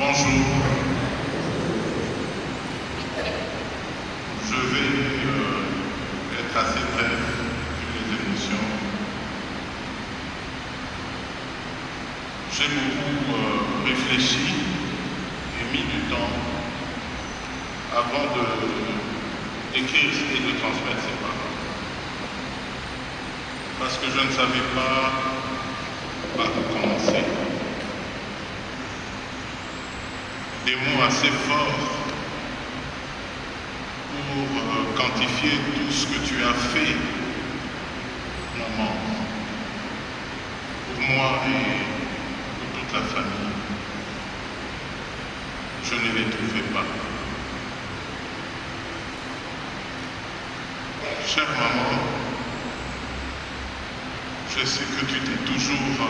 Bonjour. Je vais être assez bref sur les émotions. J'ai beaucoup réfléchi et mis du temps avant d'écrire et de transmettre ces paroles. Parce que je ne savais pas par où commencer. Des mots assez forts pour quantifier tout ce que tu as fait, maman, pour moi et pour toute la famille. Je ne les trouvais pas. Chère maman, je sais que tu t'es toujours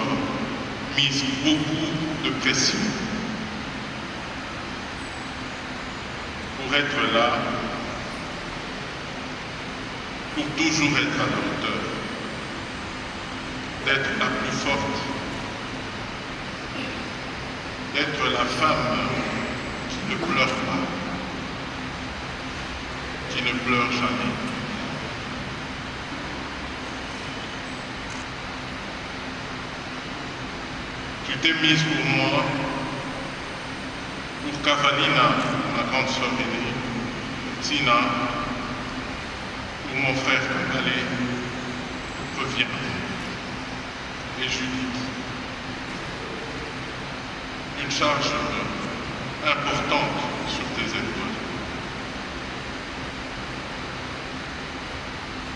mise beaucoup de pression pour être là, pour toujours être à la hauteur, d'être la plus forte, d'être la femme qui ne pleure pas, qui ne pleure jamais. Tu t'es mise pour moi, pour Kavalina, ma grande sœur aînée, Tina, pour mon frère Kabalé, Revient, et Judith. Une charge importante sur tes épaules.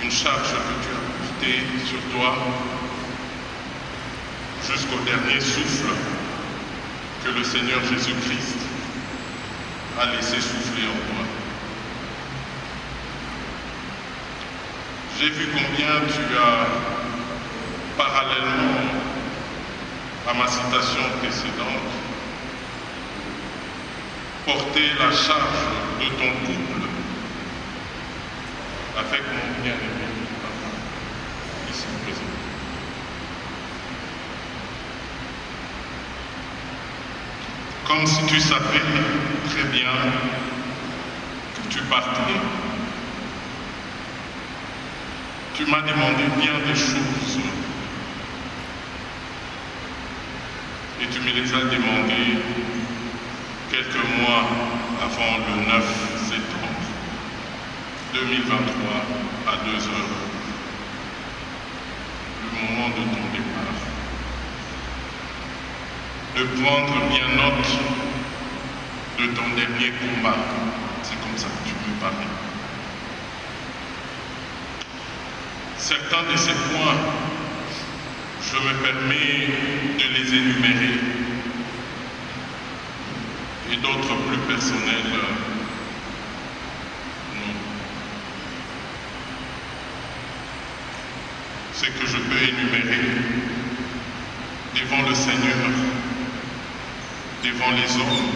Une charge que tu as portée sur toi jusqu'au dernier souffle que le Seigneur Jésus-Christ a laissé souffler en toi. J'ai vu combien tu as, parallèlement à ma citation précédente, porté la charge de ton couple avec mon bien-aimé papa, ici présent. Comme si tu savais très bien que tu partais. Tu m'as demandé bien des choses et tu me les as demandées quelques mois avant le 9 septembre 2023 à 2 heures, le moment de ton départ. De prendre bien note de ton dernier combat. C'est comme ça que tu peux parler. Certains de ces points, je me permets de les énumérer. Et d'autres plus personnels, non. Ce que je peux énumérer devant le Seigneur, devant les hommes,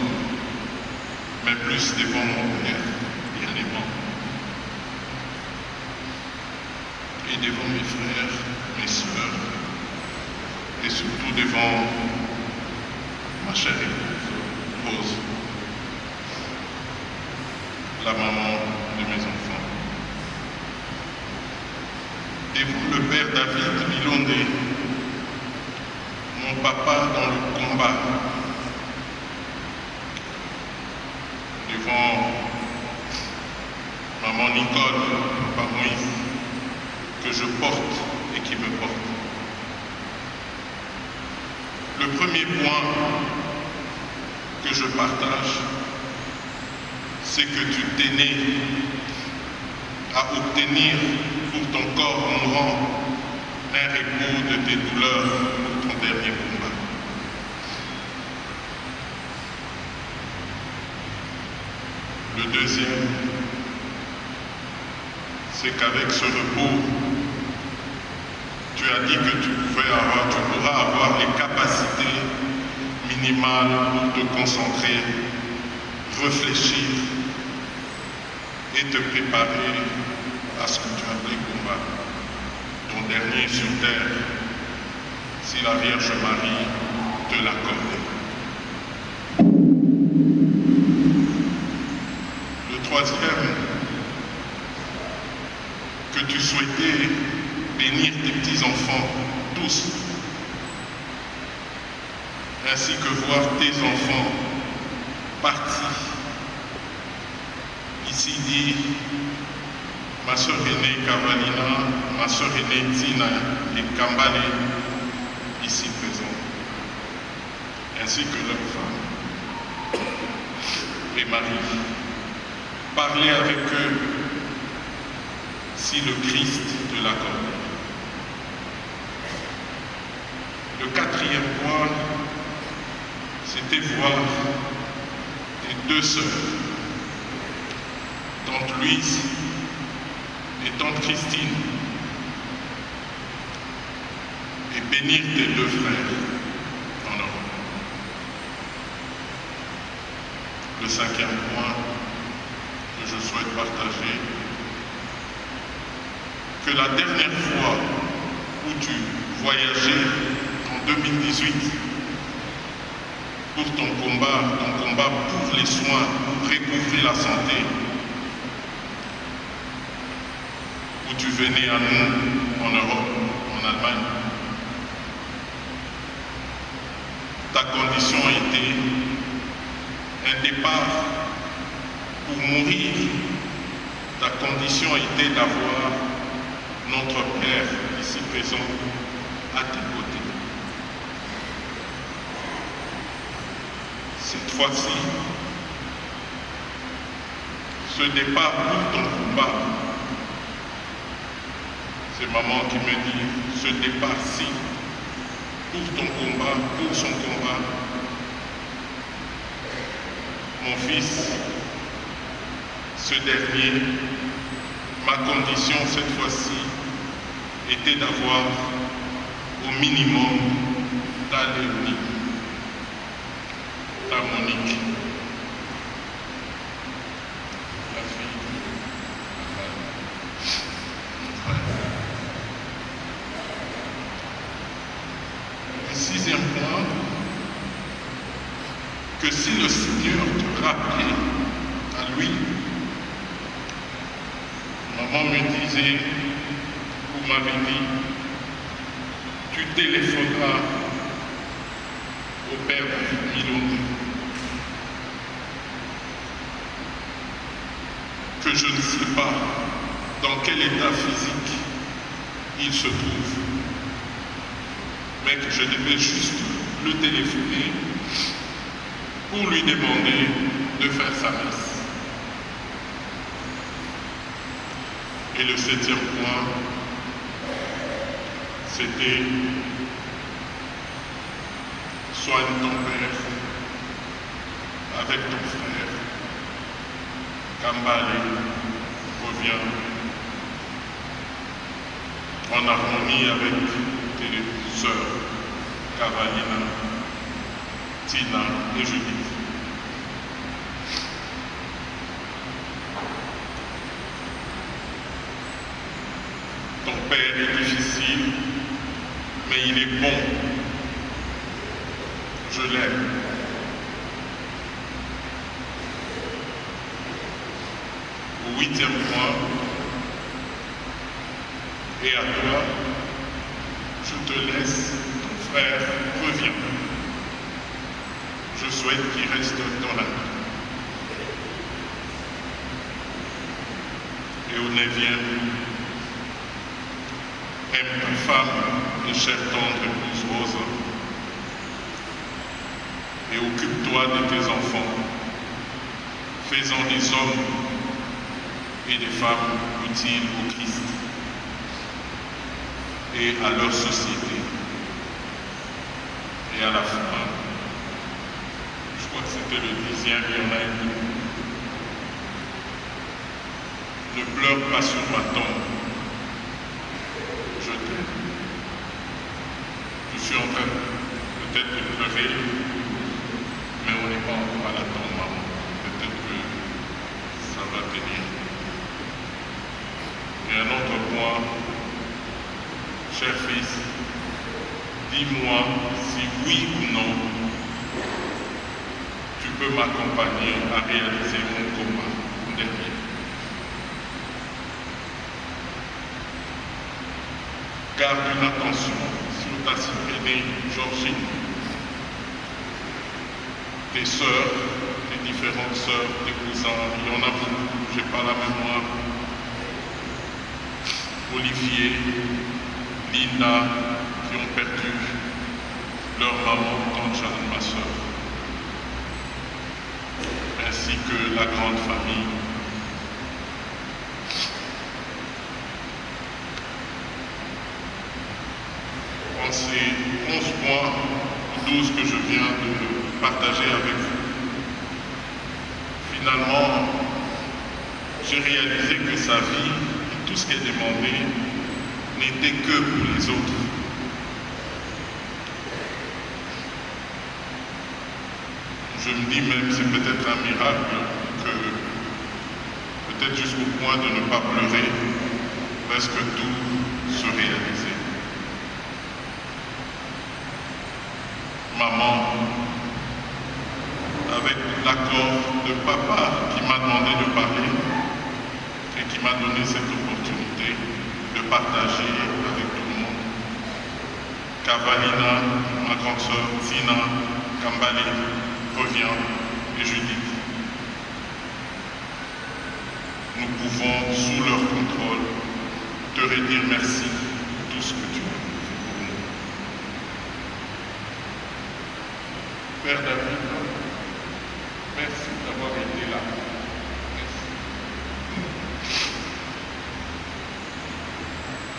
mais plus devant mon Père bien-aimant. Et devant mes frères, mes sœurs, et surtout devant ma chère épouse, Rose, la maman de mes enfants. Devant le Père David Milondé, mon papa dans le combat, devant maman Nicole, papa Moïse, que je porte et qui me porte. Le premier point que je partage, c'est que tu t'es né à obtenir pour ton corps mourant un repos de tes douleurs pour ton dernier combat. Le deuxième, c'est qu'avec ce repos, tu as dit que tu pourras avoir les capacités minimales pour te concentrer, réfléchir et te préparer à ce que tu as appelé combat, ton dernier sur terre, si la Vierge Marie te l'accorde. troisième, que tu souhaitais bénir tes petits-enfants, tous, ainsi que voir tes enfants partis. Ici dit ma soeur aînée Kavalina, ma soeur aînée Tina et Kambale, ici présents, ainsi que leurs femmes et Marie. Parlez avec eux si le Christ te l'accorde. Le quatrième point, c'était voir tes deux sœurs, tante Louise et tante Christine, et bénir tes deux frères en Europe. Le cinquième point que je souhaite partager, que la dernière fois où tu voyageais en 2018 pour ton combat pour les soins, pour recouvrer la santé, où tu venais à nous en Europe, en Allemagne, ta condition était un départ pour mourir. Ta condition était d'avoir notre Père ici présent à tes côtés. Cette fois-ci, ce départ pour ton combat, c'est maman qui me dit, ce départ-ci, pour ton combat, pour son combat, mon fils, ce dernier, ma condition cette fois-ci était d'avoir au minimum ta Léonie, ta Monique, la fille de frère. Le sixième point, que si le Seigneur te rappelait à lui, maman me disait, vous m'avez dit, tu téléphoneras au Père Milonde, que je ne sais pas dans quel état physique il se trouve, mais que je devais juste le téléphoner pour lui demander de faire sa messe. Et le septième point, c'était soigne ton père avec ton frère. Kambale revient en harmonie avec tes sœurs Kavalina, Tina et Judith. Ton père est difficile, mais il est bon. Je l'aime. Au huitième point, et à toi, je te laisse, ton frère revient. Je souhaite qu'il reste dans la vie. Et au neuvième, aime ta femme et chère tendre épouse Rose, et occupe-toi de tes enfants, fais-en des hommes et des femmes utiles au Christ et à leur société. Et à la fin, je crois que c'était le dixième, il y en a une. Ne pleure pas sur ma tombe. Je t'aime. Je suis en train peut-être de pleurer, mais on n'est pas encore à la tombe, maman. Peut-être que ça va venir. Et un autre point, cher fils, dis-moi si oui ou non tu peux m'accompagner à réaliser mon combat, dernier. Garde une attention sur ta sœur aînée, Georgine, tes sœurs, tes différentes sœurs, tes cousins, il y en a beaucoup, je n'ai pas la mémoire. Olivier, Linda, qui ont perdu leur maman, Tante Jeanne, ma sœur, ainsi que la grande famille. En ces 11 points, 12 que je viens de partager avec vous, finalement, j'ai réalisé que sa vie, et tout ce qui est demandé, n'était que pour les autres. Je me dis même, c'est peut-être un miracle que, peut-être jusqu'au point de ne pas pleurer, presque tout se réalisait. Maman, avec l'accord de papa qui m'a demandé de parler et qui m'a donné cette opportunité de partager avec tout le monde. Cavalina, ma grande sœur, Zina, Kambale, revient, et Judith. Nous pouvons, sous leur contrôle, te redire merci pour tout ce que tu as fait pour nous. Père David, merci d'avoir été là. Merci.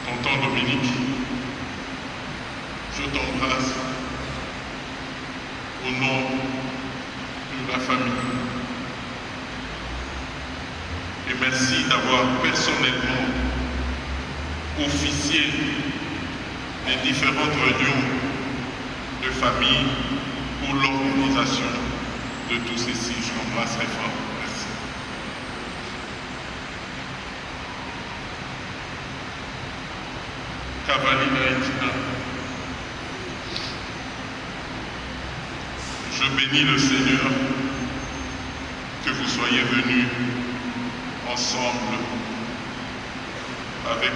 Tonton Dominique, je t'embrasse au nom de la famille. Et merci d'avoir personnellement officié les différentes réunions de famille pour l'organisation de tous ceci. Je t'embrasse très fort. Merci. Cavalina et Tina, je bénis le Seigneur que vous soyez venus ensemble avec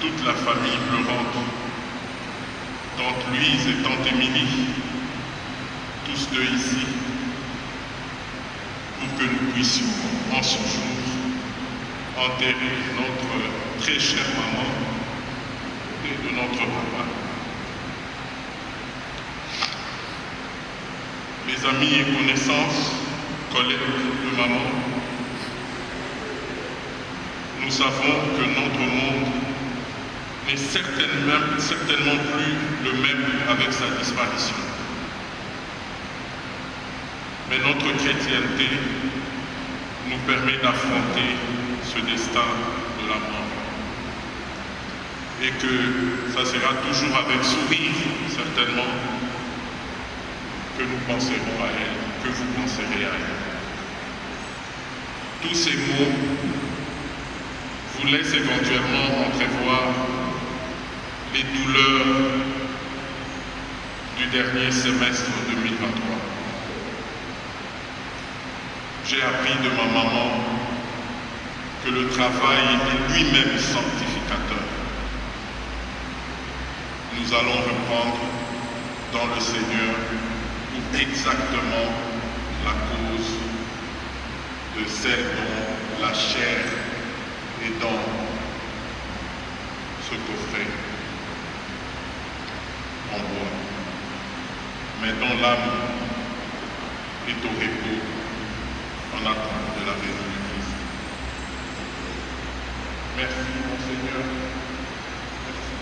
toute la famille pleurante, tante Louise et tante Émilie, tous deux ici, pour que nous puissions en ce jour enterrer notre très chère maman et de notre papa. Mes amis et connaissances, collègues de maman, nous savons que notre monde n'est certainement plus le même avec sa disparition. Mais notre chrétienté nous permet d'affronter ce destin de la mort. Et que ça sera toujours avec sourire, certainement, que nous penserons à elle, que vous penserez à elle. Tous ces mots vous laissent éventuellement entrevoir les douleurs du dernier semestre 2023. J'ai appris de ma maman que le travail est lui-même sanctificateur. Nous allons reprendre dans le Seigneur pour exactement la cause de celle dont la chair est dans ce coffret en bois, mais dont l'âme est au repos en attente de la venue de Christ. Merci, mon Seigneur. Merci.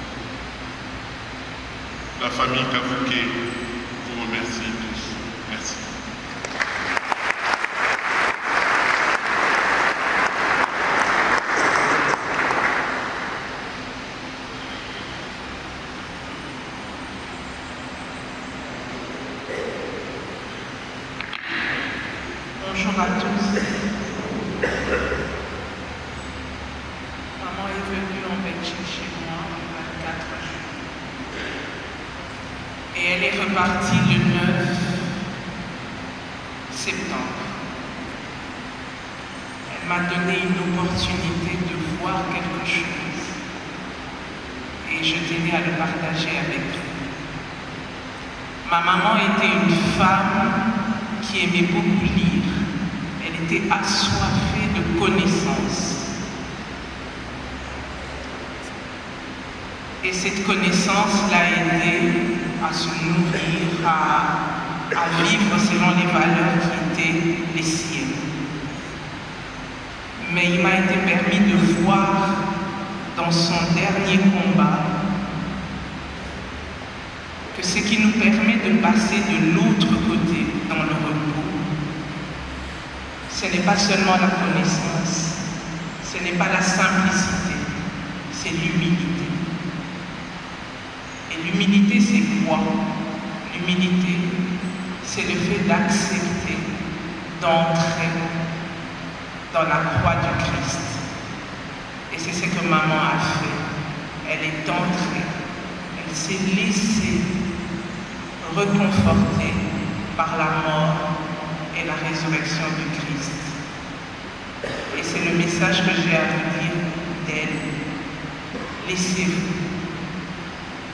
La famille Kavouké vous remercie tous. Merci. Bonjour à tous. Maman est venue en Belgique chez moi le 24 juillet. Et elle est repartie le 9 septembre. Elle m'a donné une opportunité de voir quelque chose et je tenais à le partager avec vous. Ma maman était une femme qui aimait beaucoup lire. Elle était assoiffée de connaissances. Et cette connaissance l'a aidée à se nourrir, à vivre selon les valeurs qui étaient les siennes. Mais il m'a été permis de voir dans son dernier combat que ce qui nous permet de passer de l'autre côté dans le repos, ce n'est pas seulement la connaissance, ce n'est pas la simplicité, c'est l'humilité. Et l'humilité, c'est quoi? L'humilité, c'est le fait d'accepter, d'entrer dans la croix du Christ. Et c'est ce que maman a fait. Elle est entrée, elle s'est laissée reconforter par la mort et la résurrection du Christ. Et c'est le message que j'ai à vous dire d'elle. Laissez-vous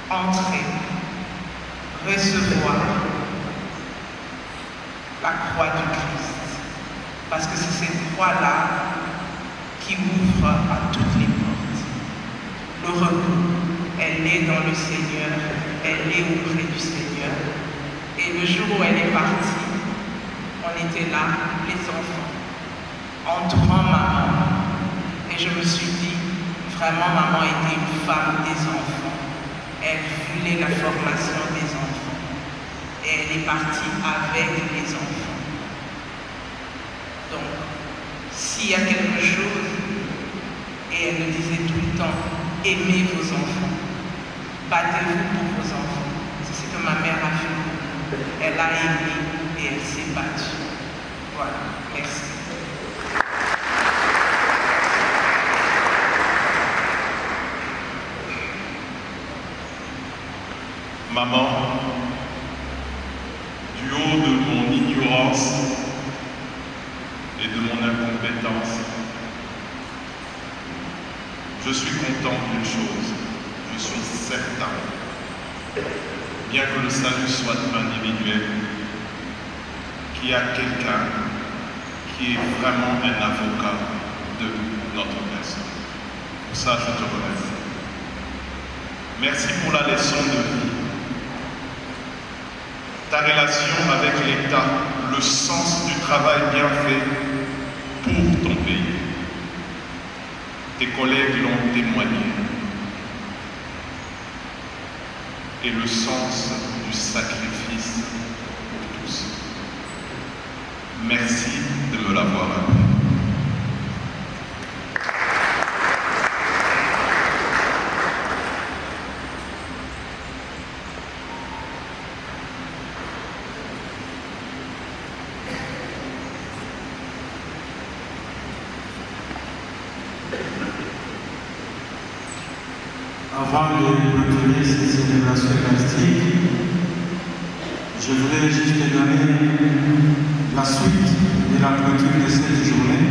entrer, recevoir la croix du Christ. Parce que c'est cette croix-là qui ouvre à toutes les portes. Le repos, elle est dans le Seigneur, elle est auprès du Seigneur. Et le jour où elle est partie, on était là, les enfants, entourant maman. Et je me suis dit, vraiment, maman était une femme des enfants. Elle voulait la formation des enfants. Et elle est partie avec les enfants. Donc, s'il y a quelque chose, et elle me disait tout le temps, aimez vos enfants, battez-vous pour vos enfants. C'est ce que ma mère a fait. Elle a aimé et elle s'est battue. Voilà, merci. Maman, du haut de mon ignorance et de mon incompétence, je suis content d'une chose, je suis certain, bien que le salut soit individuel, qu'il y a quelqu'un qui est vraiment un avocat de notre personne. Pour ça, je te remercie. Merci pour la leçon de vie. Ta relation avec l'État, le sens du travail bien fait pour ton pays. Tes collègues l'ont témoigné. Et le sens du sacrifice pour tous. Merci de me l'avoir appris. Avant de clôturer cette célébration eucharistique, je voudrais juste te donner la suite de la clôture de cette journée.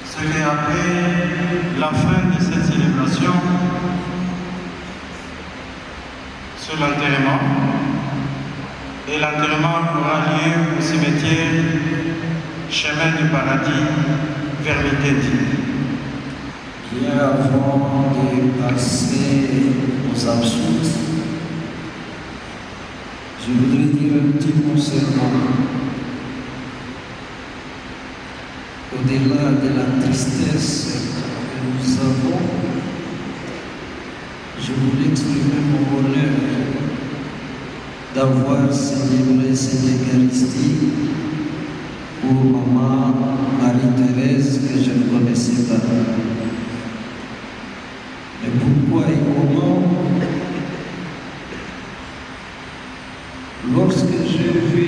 Ce qu'après la fin de cette célébration, c'est l'enterrement. Et l'enterrement aura lieu au cimetière Chemin du Paradis vers Mitedi. Bien avant de passer aux absous, je voudrais dire un petit mot seulement. Au-delà de la tristesse que nous avons, je voulais exprimer mon bonheur d'avoir célébré cette Eucharistie pour maman Marie-Thérèse que je ne connaissais pas. Mais pourquoi et comment? Lorsque j'ai vu